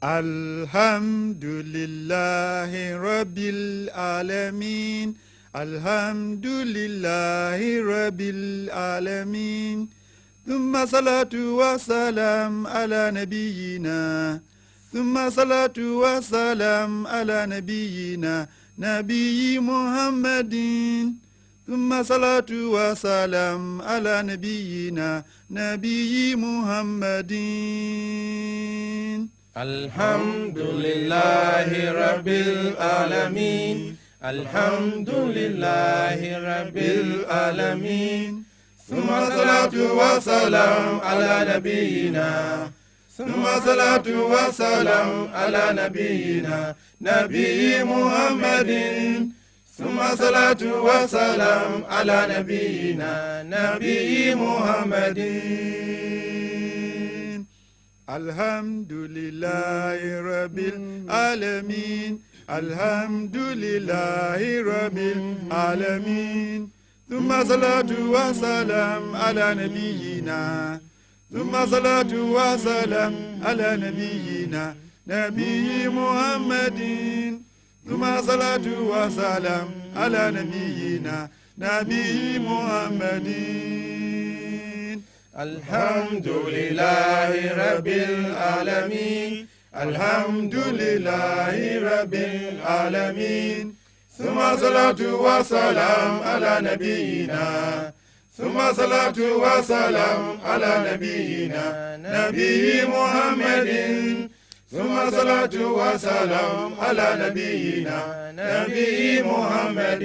الحمد لله رب العالمين الحمد لله رب العالمين ثم صلاة وسلام على نبينا ثم صلاة وسلام على نبينا نبي محمد ثم صلاة وسلام على نبينا نبي محمد الحمد لله رب العالمين الحمد لله رب العالمين ثم صلاة وسلام على نبينا ثم صلاة وسلام على نبينا نبي محمد ثم صلاة وسلام على نبينا نبي محمد الحمد لله رب العالمين الحمد لله رب العالمين ثم صلاة وسلام على نبينا ثم صلاة وسلام على نبينا نبي محمد ثم صلاة وسلام على نبينا نبي محمد الحمد لله رب العالمين الحمد لله رب العالمين ثم صلاة وسلام على نبينا ثم صلاة وسلام على نبينا نبي محمد ثم صلاة وسلام على نبينا نبي محمد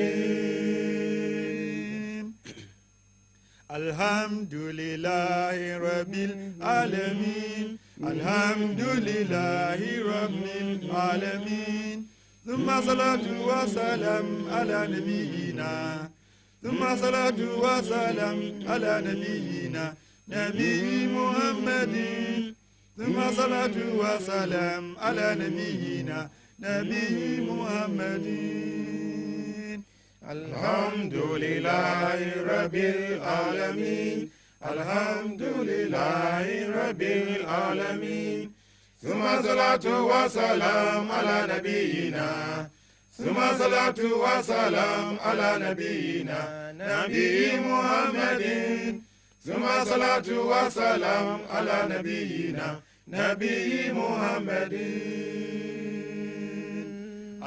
الحمد لله رب العالمين الحمد لله رب العالمين ثم صلاة وسلام على نبينا ثم صلاة وسلام على نبينا نبي محمد ثم صلاة وسلام على نبينا نبي محمد الحمد لله رب العالمين الحمد لله رب العالمين ثم صلاة وسلام على نبينا ثم صلاة وسلام على نبينا نبي محمد ثم صلاة وسلام على نبينا نبي محمد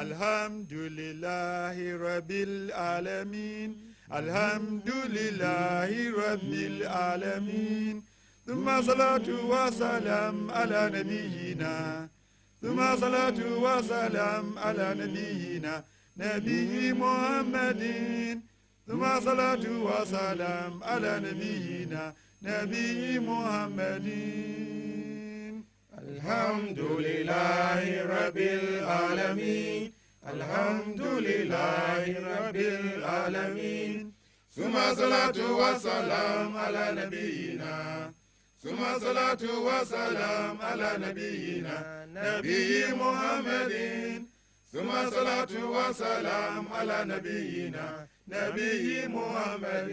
الحمد لله رب العالمين الحمد لله رب العالمين ثم صلاة وسلام على نبينا ثم صلاة وسلام على نبينا نبي محمد ثم صلاة وسلام على نبينا نبي محمد الحمد لله رب العالمين الحمد لله رب العالمين ثم صلاة وسلام على نبينا ثم صلاة وسلام على نبينا نبي محمد ثم صلاة وسلام على نبينا نبي محمد